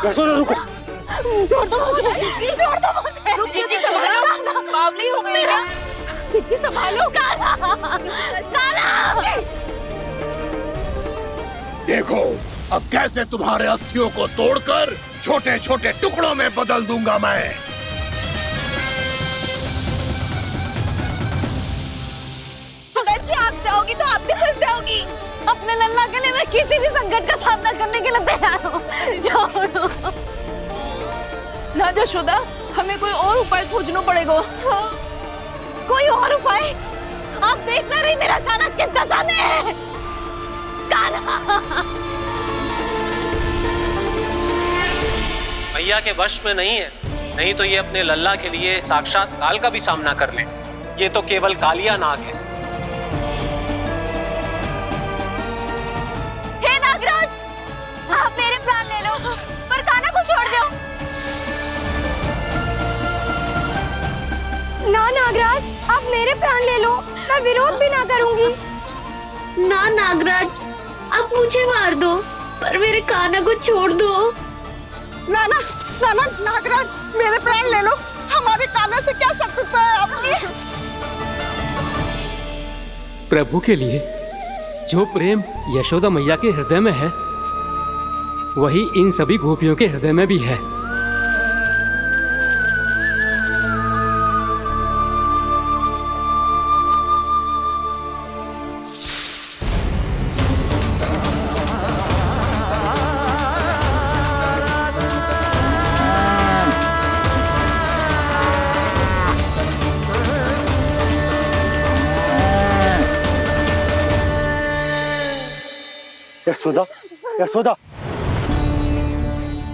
यशोदा रुको। छोड़ दो मुझे, छोड़ दो मुझे। जीजी संभालो, बावली हो गई क्या? जीजी संभालो। कान्हा, कान्हा। देखो अब कैसे तुम्हारे अस्थियों को तोड़कर छोटे छोटे टुकड़ों में बदल दूंगा मैं। अगर जी आप जाओगी तो आप भी फंस जाओगी। अपने लल्ला के लिए मैं किसी भी संकट का सामना करने के लिए तैयार हूँ। छोड़ो ना यशोदा, हमें कोई और उपाय खोजना पड़ेगा। हाँ, कोई और उपाय? आप देख ना रही मेरा कान्हा किस दशा में है। कान्हा मैया के वश में नहीं है, नहीं तो ये अपने लल्ला के लिए साक्षात काल का भी सामना कर ले। ये तो केवल कालिया नाग है। हे नागराज, आप मेरे प्राण ले लो पर कान्हा को छोड़ दो। ना नागराज, आप मेरे प्राण ले लो, मैं विरोध भी ना करूंगी। ना नागराज, आप मुझे मार दो पर मेरे कान्हा को छोड़ दो। ना ना ना ना नागराज, मेरे प्राण ले लो, हमारे कान्हा से क्या शत्रुता है आपकी? प्रभु के लिए जो प्रेम यशोदा मैया के हृदय में है, वही इन सभी गोपियों के हृदय में भी है। यशोदा, यशोदा,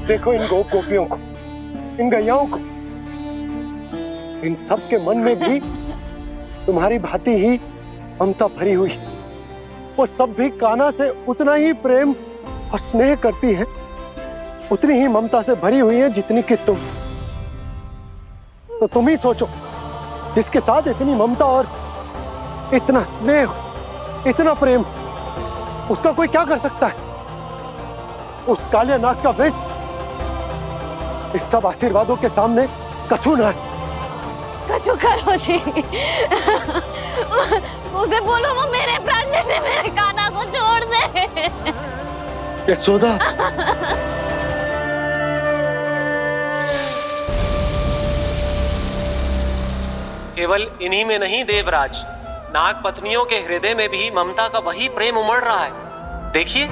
देखो इन गोपियों को, इन गैयाओं को, इन सब के मन में भी तुम्हारी भांति ही ममता भरी हुई है। वो सब भी कान्हा से उतना ही प्रेम और स्नेह करती है, उतनी ही ममता से भरी हुई है जितनी कि तुम। तो तुम ही सोचो, जिसके साथ इतनी ममता और इतना स्नेह, इतना प्रेम, उसका कोई क्या कर सकता है? उस कालिया नाग का वेश इस सब आशीर्वादों के सामने कछु ना है। कछु करो जी, उसे बोलो वो मेरे प्राण ले ले, मेरे कान्हा को छोड़ दे। यशोदा, केवल इन्हीं में नहीं देवराज, नाग पत्नियों के हृदय में भी ममता का वही प्रेम उमड़ रहा है। देखिए।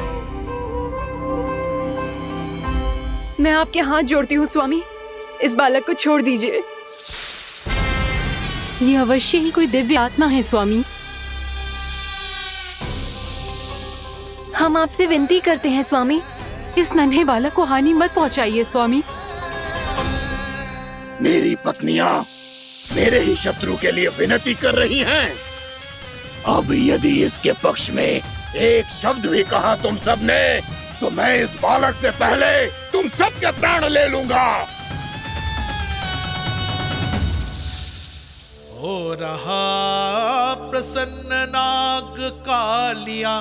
मैं आपके हाथ जोड़ती हूँ स्वामी, इस बालक को छोड़ दीजिए। ये अवश्य ही कोई दिव्य आत्मा है स्वामी। हम आपसे विनती करते हैं स्वामी, इस नन्हे बालक को हानि मत पहुंचाइए स्वामी। मेरी पत्नियां मेरे ही शत्रु के लिए विनती कर रही हैं। अब यदि इसके पक्ष में एक शब्द भी कहा तुम सबने, तो मैं इस बालक से पहले तुम सबके प्राण ले लूंगा। हो रहा प्रसन्न नाग कालिया,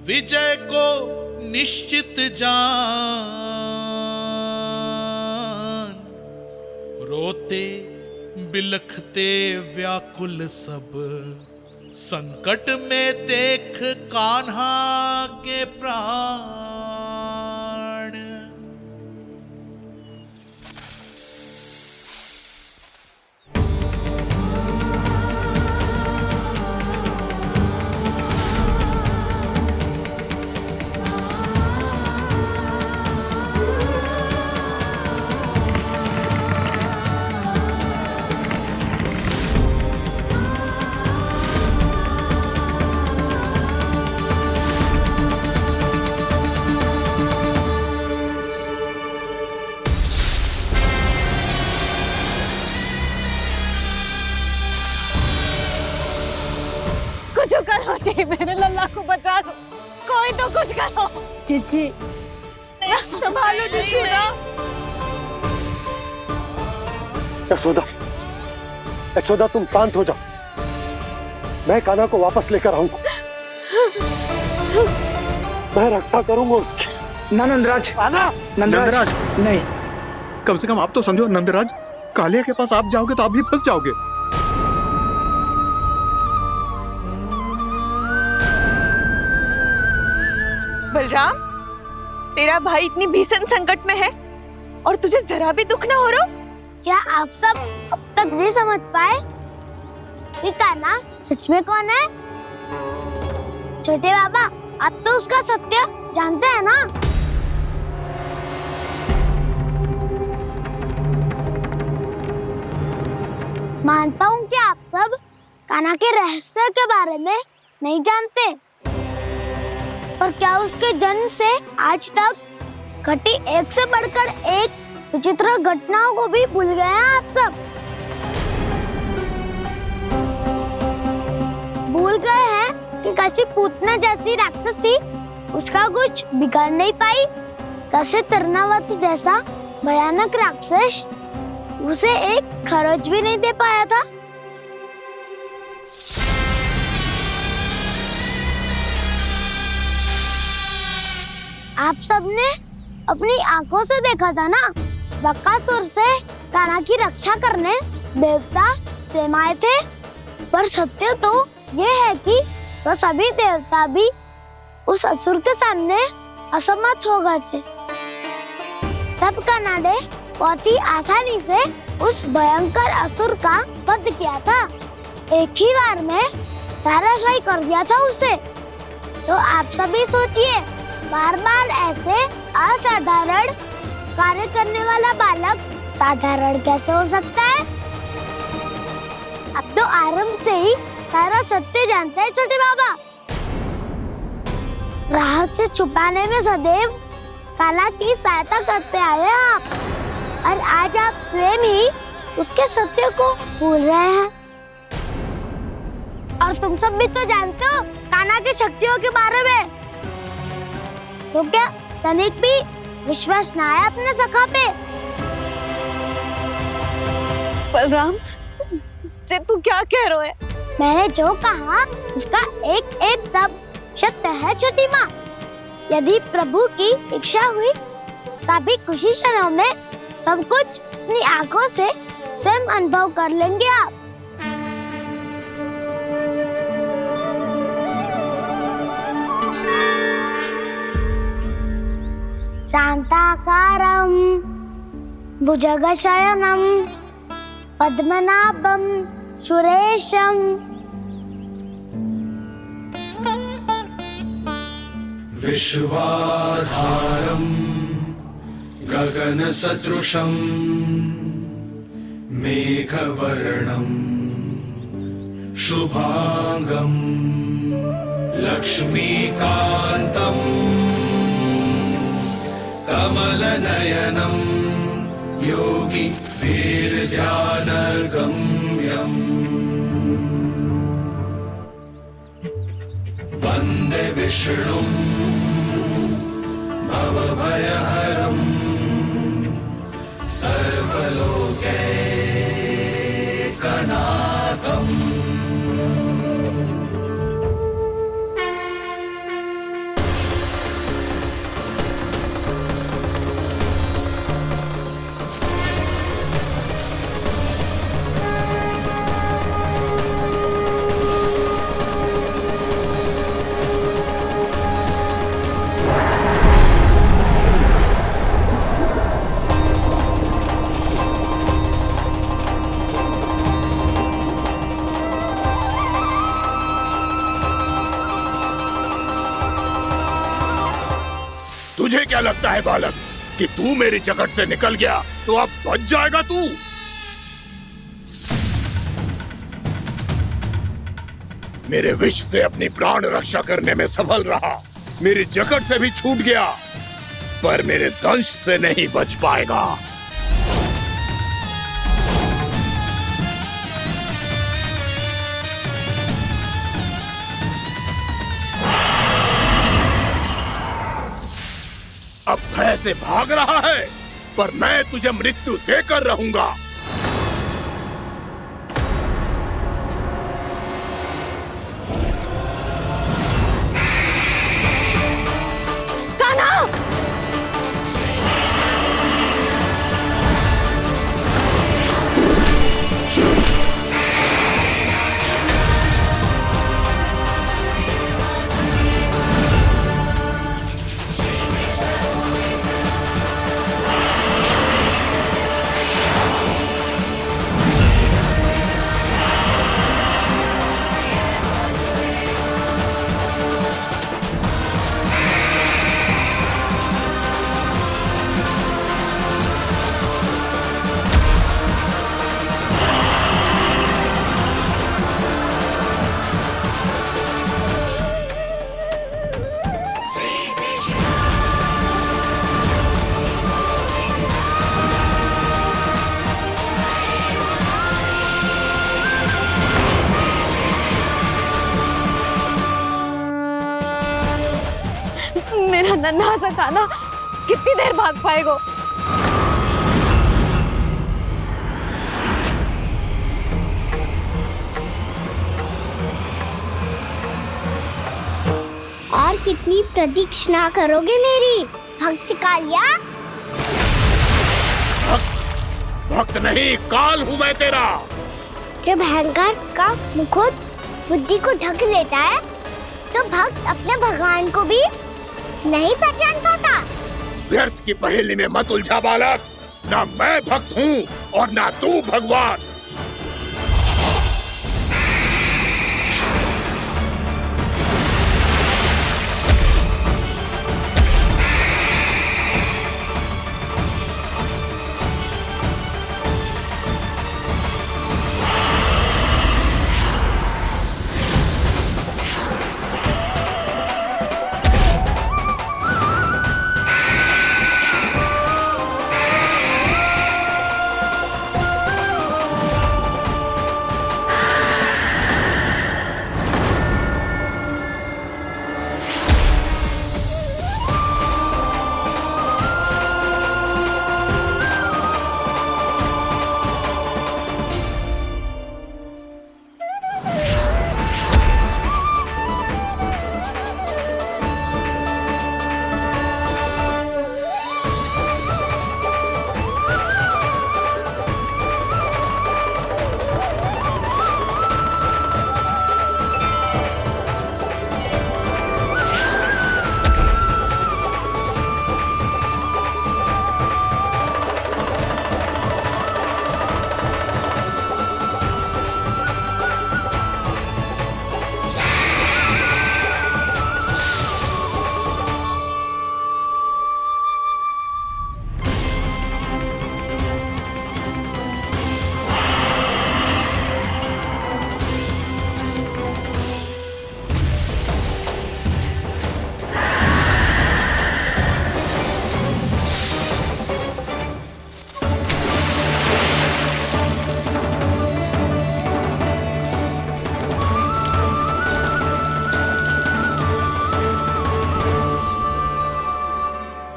विजय को निश्चित जान। रोते बिलखते व्याकुल सब, संकट में देख कान्हा के प्राण। कुछ करो जी, मेरे लल्ला को बचा लो, कोई तो कुछ करो। जीजी, संभालो यशोदा। यशोदा, यशोदा तुम शांत हो जाओ, मैं कान्हा को वापस लेकर आऊंगा। मैं रक्षा करूंगा उसकी, ना नंदराज, नंदराज नहीं। कम से कम आप तो समझो नंदराज, कालिया के पास आप जाओगे तो आप भी फंस जाओगे। बलराम, तेरा भाई इतनी भीषण संकट में है और तुझे जरा भी दुख ना हो रहा? क्या आप सब अब तक नहीं समझ पाए कि कान्हा सच में कौन है? छोटे बाबा, आप तो उसका सत्य जानते हैं ना? मानता हूँ कि आप सब कान्हा के रहस्य के बारे में नहीं जानते, पर क्या उसके जन्म से आज तक घटी एक से बढ़कर एक विचित्र घटनाओं को भी भूल गए हैं आप सब? भूल गए हैं कि कैसी पूतना जैसी राक्षसी उसका कुछ बिगाड़ नहीं पाई, कैसे तरनावती जैसा भयानक राक्षस उसे एक खरोच भी नहीं दे पाया था। आप सबने अपनी आंखों से देखा था ना, बकासुर से कान्हा की रक्षा करने देवता स्वयं आए थे। पर सत्य तो ये है कि वह सभी देवता भी उस असुर के सामने असमर्थ हो गए थे। तब कान्हा ने बहुत ही आसानी से उस भयंकर असुर का वध किया था। एक ही बार में धराशायी कर दिया था उसे। तो आप सभी सोचिए, बार बार ऐसे असाधारण कार्य करने वाला बालक साधारण कैसे हो सकता है? अब तो आरंभ से ही सारा सत्य जानते हैं छोटे बाबा। रहस्य छुपाने में सदैव कान्हा की सहायता करते आए हैं आप, और आज आप स्वयं ही उसके सत्य को भूल रहे हैं। और तुम सब भी तो जानते हो कान्हा की शक्तियों के बारे में। तो क्या तनिक भी विश्वास ना है अपने सखा पे? बलराम, जे तू क्या कह रहा है? मैंने जो कहा उसका एक एक शब्द सत्य है छोटी माँ। यदि प्रभु की इच्छा हुई तभी कुछ ही क्षणों में सब कुछ अपनी आंखों से स्वयं अनुभव कर लेंगे आप। शांताकारं भुजगशयनं पद्मनाभं सुरेशं विश्वाधारं गगनसदृशं मेघवर्णं शुभांगं लक्ष्मीकान्तं कमलनयनं योगी वीरध्यानगम्यं वन्दे विष्णुं भवभयहरं सर्वलोकैकनाथम्। तुझे क्या लगता है बालक कि तू मेरी जकड़ से निकल गया तो अब बच जाएगा तू? मेरे विष से अपनी प्राण रक्षा करने में सफल रहा, मेरी जकड़ से भी छूट गया, पर मेरे दंश से नहीं बच पाएगा। अब भय से भाग रहा है, पर मैं तुझे मृत्यु देकर रहूंगा। कान्हा! मेरा नन्हा सा कान्हा कितनी देर भाग पाएगा? और कितनी प्रतीक्षा करोगे मेरी भक्त कालिया? भक्त नहीं, काल हूँ मैं तेरा। जब अहंकार का मुकुट बुद्धि को ढक लेता है तो भक्त अपने भगवान को भी नहीं पहचान पाता। व्यर्थ की पहेली में मत उलझा बालक। ना मैं भक्त हूँ और ना तू भगवान।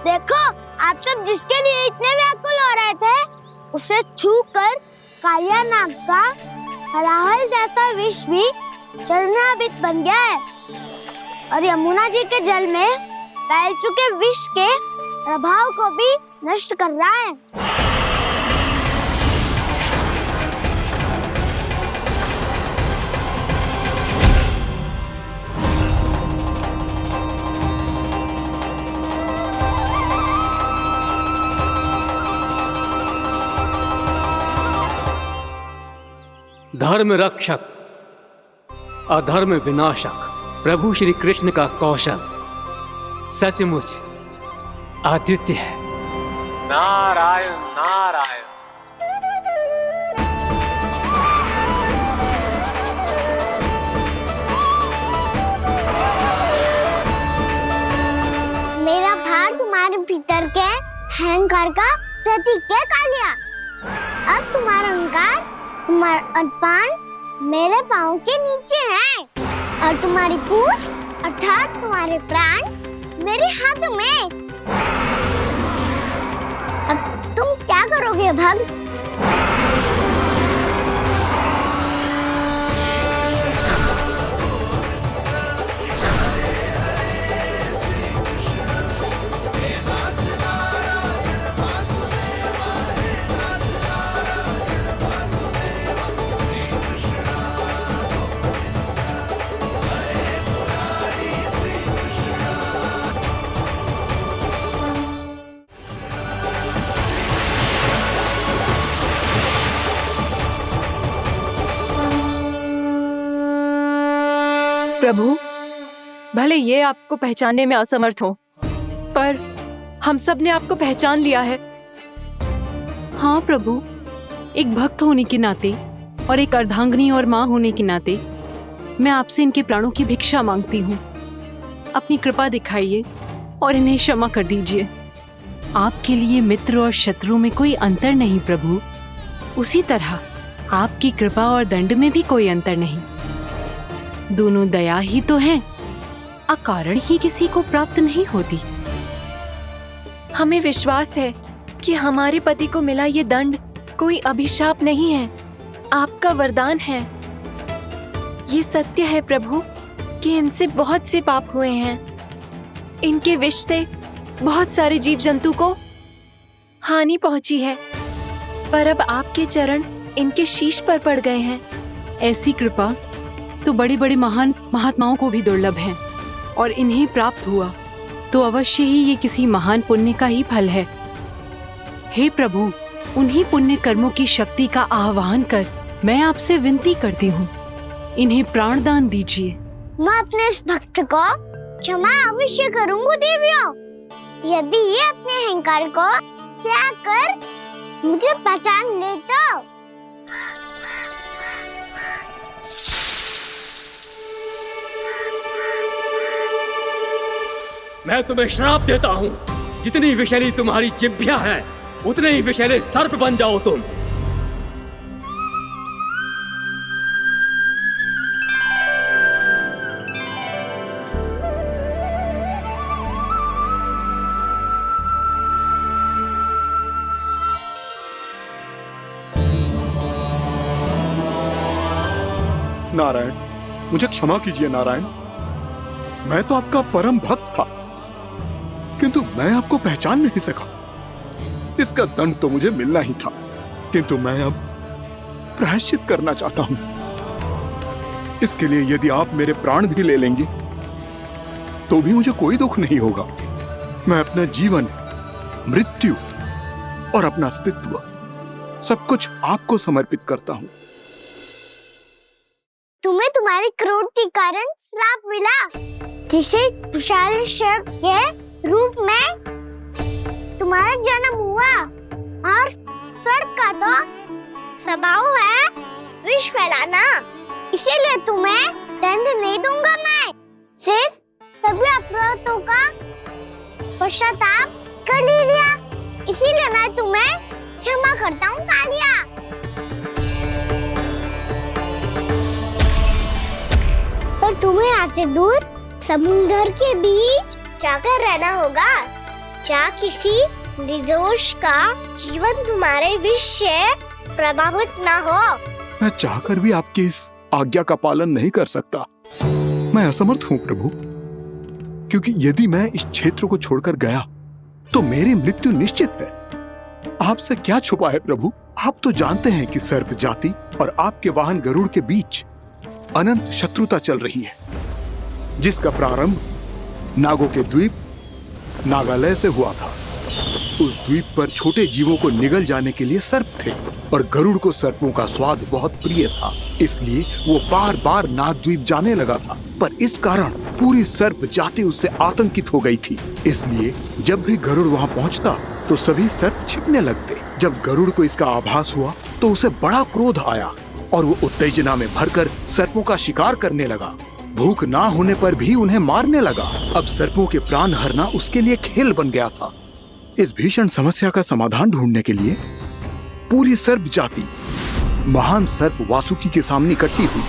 देखो, आप सब जिसके लिए इतने व्याकुल हो रहे थे, उसे छूकर कालिया नाग का हलाहल जैसा विष भी चरणामृत बन गया है और यमुना जी के जल में फैल चुके विष के प्रभाव को भी नष्ट कर रहा है। धर्म रक्षक, अधर्म विनाशक प्रभु श्री कृष्ण का कौशल सचमुच अद्वितीय है। नारायण नारायण। मेरा भार तुम्हारे भीतर के अहंकार का प्रतीक है कालिया। अब तुम्हारा अहंकार, तुम्हारा अनपान मेरे पाँव के नीचे है और तुम्हारी पूंछ अर्थात तुम्हारे प्राण मेरे हाथ में। अब तुम क्या करोगे भक्त? प्रभु, भले ये आपको पहचानने में असमर्थ हो, पर हम सब ने आपको पहचान लिया है। हाँ प्रभु, एक भक्त होने के नाते और एक अर्धांगिनी और माँ होने के नाते मैं आपसे इनके प्राणों की भिक्षा मांगती हूँ। अपनी कृपा दिखाइए और इन्हें क्षमा कर दीजिए। आपके लिए मित्र और शत्रु में कोई अंतर नहीं प्रभु। उसी तरह आपकी कृपा और दंड में भी कोई अंतर नहीं। दोनों दया ही तो हैं, अकारण ही किसी को प्राप्त नहीं होती। हमें विश्वास है कि हमारे पति को मिला ये दंड कोई अभिशाप नहीं है, आपका वरदान है। ये सत्य है प्रभु कि इनसे बहुत से पाप हुए हैं। इनके विष से बहुत सारे जीव जंतु को हानि पहुंची है, पर अब आपके चरण इनके शीश पर पड़ गए हैं। ऐसी कृपा तो बड़े बड़े महान महात्माओं को भी दुर्लभ है, और इन्हें प्राप्त हुआ तो अवश्य ही ये किसी महान पुण्य का ही फल है। हे प्रभु, उन्हीं पुण्य कर्मों की शक्ति का आह्वान कर मैं आपसे विनती करती हूँ, इन्हें प्राणदान दीजिए। मैं अपने इस भक्त को क्षमा अवश्य करूंगी देवियों, यदि ये अपने अहंकार को त्याग कर मुझे पहचान ले तो। मैं तुम्हें श्राप देता हूँ, जितनी विषैली तुम्हारी जिह्वा है उतने ही विषैले सर्प बन जाओ तुम। नारायण, मुझे क्षमा कीजिए नारायण। मैं तो आपका परम भक्त था, किंतु मैं आपको पहचान नहीं सका। इसका दंड तो मुझे मिलना ही था, किंतु मैं अब प्रायश्चित करना चाहता हूं। इसके लिए यदि आप मेरे प्राण भी ले लेंगे तो भी मुझे कोई दुख नहीं होगा। मैं अपना जीवन, मृत्यु और अपना अस्तित्व सब कुछ आपको समर्पित करता हूं। तुम्हें तुम्हारे क्रोध के कारण श्राप मिला, जिसे विशाल सर्प के रूप में तुम्हारा जन्म हुआ, और सर्प का तो स्वभाव है विष फैलाना। इसीलिए तुम्हें दंड नहीं दूंगा मैं। शेष सभी अपराधों का पश्चाताप कर लिया, इसीलिए मैं तुम्हें क्षमा करता हूँ कालिया। पर तुम्हें यहाँ से दूर समुद्र के बीच जाकर रहना होगा, जहाँ किसी निर्दोष का जीवन तुम्हारे विष से प्रभावित न हो। मैं चाहकर भी आपकी इस आज्ञा का पालन नहीं कर सकता। मैं असमर्थ हूँ प्रभु, क्योंकि यदि मैं इस क्षेत्र को छोड़कर गया तो मेरी मृत्यु निश्चित है। आपसे क्या छुपा है प्रभु? आप तो जानते हैं कि सर्प जाति और आपके वाहन गरुड़ के बीच अनंत शत्रुता चल रही है, जिसका प्रारंभ नागों के द्वीप नागालय से हुआ था। उस द्वीप पर छोटे जीवों को निगल जाने के लिए सर्प थे, और गरुड़ को सर्पों का स्वाद बहुत प्रिय था, इसलिए वो बार बार नागद्वीप जाने लगा था। पर इस कारण पूरी सर्प जाति उससे आतंकित हो गई थी। इसलिए जब भी गरुड़ वहां पहुंचता तो सभी सर्प छिपने लगते। जब गरुड़ को इसका आभास हुआ तो उसे बड़ा क्रोध आया, और वो उत्तेजना में भरकर सर्पों का शिकार करने लगा। भूख ना होने पर भी उन्हें मारने लगा। अब सर्पों के प्राण हरना उसके लिए खेल बन गया था। इस भीषण समस्या का समाधान ढूंढने के लिए पूरी सर्प जाति महान सर्प वासुकी के सामने इकट्ठी हुई।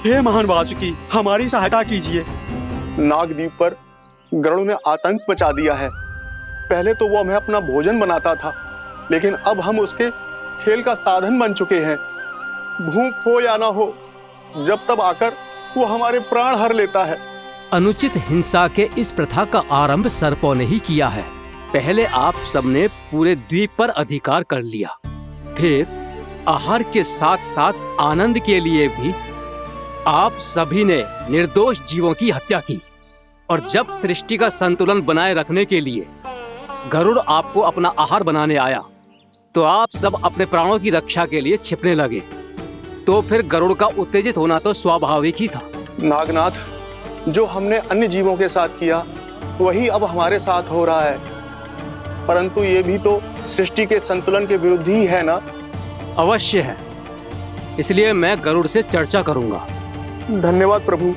हे महान वासुकी, हमारी सहायता कीजिए। नागद्वीप पर गरुड़ ने आतंक मचा दिया है। पहले तो वो हमें अपना भोजन बनाता था, लेकिन अब हम उसके खेल का साधन बन चुके हैं। भूख हो या ना हो, जब तब आकर वो हमारे प्राण हर लेता है। अनुचित हिंसा के इस प्रथा का आरंभ सर्पों ने ही किया है। पहले आप सबने पूरे द्वीप पर अधिकार कर लिया, फिर आहार के साथ साथ आनंद के लिए भी आप सभी ने निर्दोष जीवों की हत्या की। और जब सृष्टि का संतुलन बनाए रखने के लिए गरुड़ आपको अपना आहार बनाने आया, तो आप सब अपने प्राणों की रक्षा के लिए छिपने लगे। तो फिर गरुड़ का उत्तेजित होना तो स्वाभाविक ही था। नागनाथ, जो हमने अन्य जीवों के साथ किया वही अब हमारे साथ हो रहा है, परंतु ये भी तो सृष्टि के संतुलन के विरुद्ध ही है ना? अवश्य है, इसलिए मैं गरुड़ से चर्चा करूंगा। धन्यवाद प्रभु।